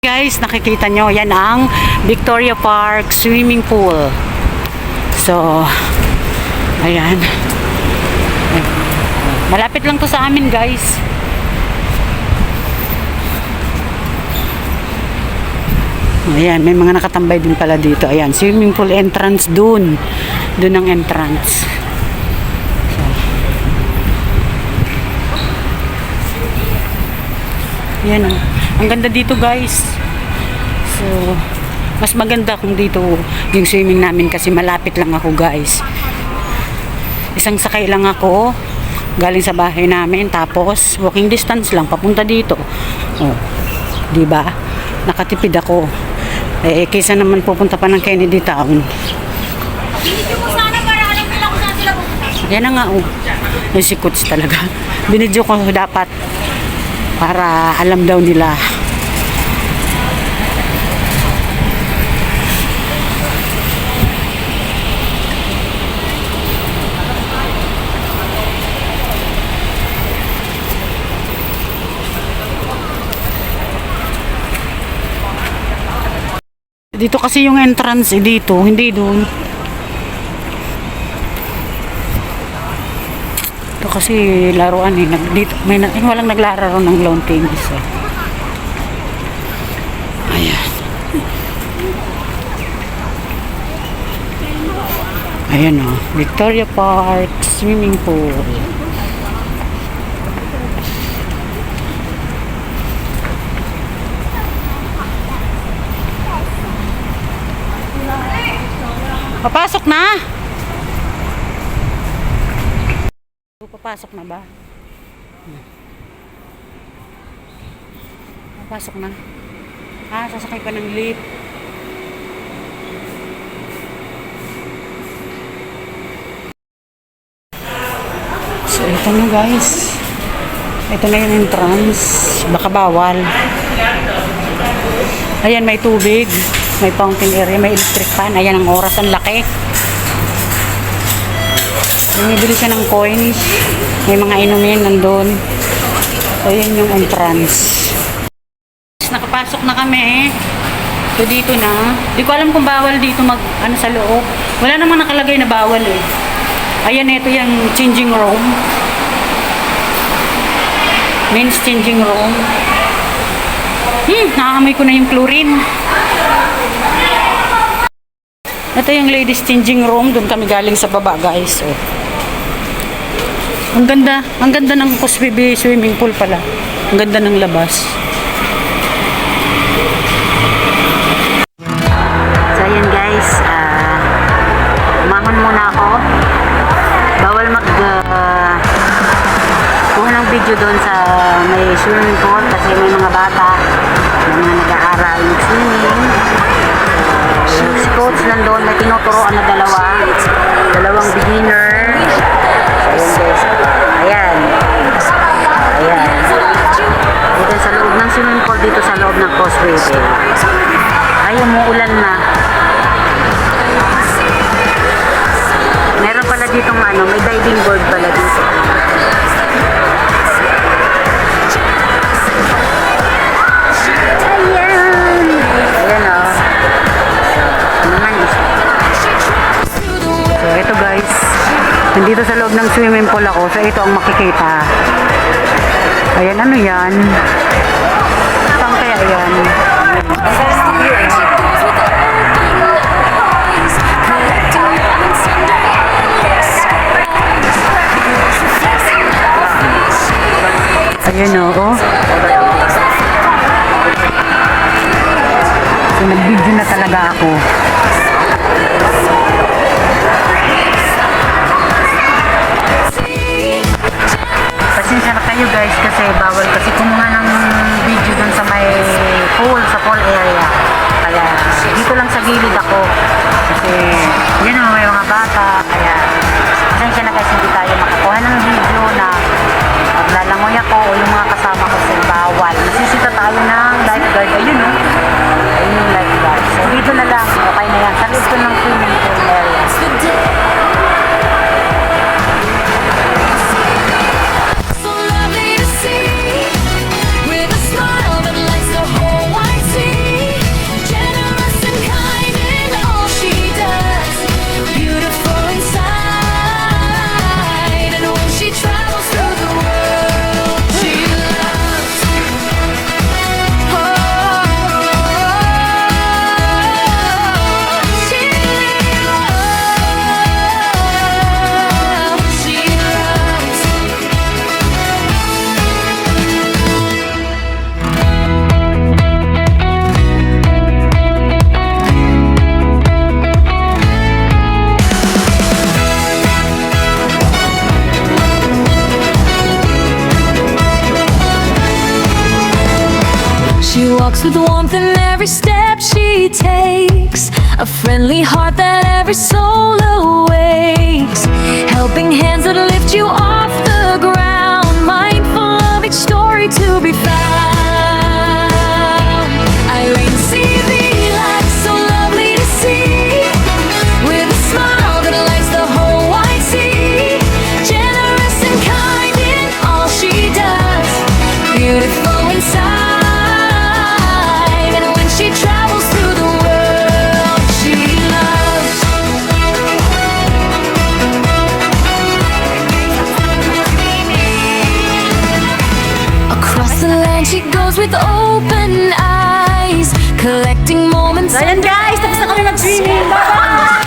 Guys, nakikita nyo, yan ang Victoria Park swimming pool. So, ayan. Malapit lang to sa amin, guys. Ayan, may mga nakatambay din pala dito. Ayan, swimming pool entrance dun. Dun ang entrance. So, ayan, ang ganda dito, guys. So, mas maganda kung dito yung swimming namin kasi malapit lang ako, guys. Isang sakay lang ako galing sa bahay namin, tapos walking distance lang papunta dito. Oh, 'di ba? Nakatipid ako. Eh kaysa naman pupunta pa ng Kennedy Town. Binidyo mo sana para alam nila kung saan sila pupunta. Yan na nga, oh. Yung si Coach talaga. Binidyo ko dapat para alam daw nila. Dito kasi yung entrance dito, hindi doon. Ito kasi laruan dito, walang naglalaro ng lawn tennis. Ayan. Ayan o, Victoria Park swimming pool. Papasok na? Papasok na ba? Papasok na. Ah, sasakay pa ng lift. So, ito na, guys. Ito na yung entrance. Baka bawal. Ayan, may tubig. May fountain area, may electric fan. Ayan ang oras, ang laki. Bumibili siya ng coins. May mga inumin nandun. Ayan yung entrance. Nakapasok na kami. So dito na. Di ko alam kung bawal dito ano sa loob. Wala namang nakalagay na bawal eh. Ayan, ito yung changing room. Men's changing room. Nakaamoy ko na yung chlorine. Ito yung ladies changing room. Doon kami galing sa baba, guys. Oh. Ang ganda. Ang ganda ng Cosby swimming pool pala. Ang ganda ng labas. So, ayan, guys. Umahon muna ako. Bawal kuha ng video doon sa may swimming pool kasi may mga bata na mga nag-aaral ng swimming. Si coach nandun, may tinuturoan na dalawang beginner. Ayan, guys. Ayan. Dito sa loob ng swimming pool, dito sa loob ng Causeway Bay. Ay, umuulan na. Meron pala ditong may diving board pala dito. Nandito sa loob ng swimming pool ako. So, ito ang makikita. Ayan, ano yan? Saan kaya yan? Ayan, oo. So, nag-video na talaga ako. Pasensya na kayo, guys, kasi bawal kasi kumuha ng video dun sa may pool, sa pool area. Kaya dito lang sa gilid ako kasi yun o, may mga bata. Kaya pasensya na, guys, hindi tayo makakuha ng video na maglalangoy ako o yung mga kasama ko sa bawal. Nasisita tayo ng lifeguard. Ayun o, ayun yung lifeguard. So dito na lang, okay na yan. Sa loob ko ng swimming pool area. With a smile that lights the whole wide sea. walks with warmth in every step she takes, a friendly heart that every soul awakes, helping hands that lift you off the ground, mindful of each story to be found. Irene CV, light so lovely to see, with a smile that lights the whole wide sea, generous and kind in all she does, beautiful inside, and when she travels through the world she loves. Across the land she goes with open eyes, collecting moments. So, ayan guys, tapos na kami mag-swimming. Bye-bye!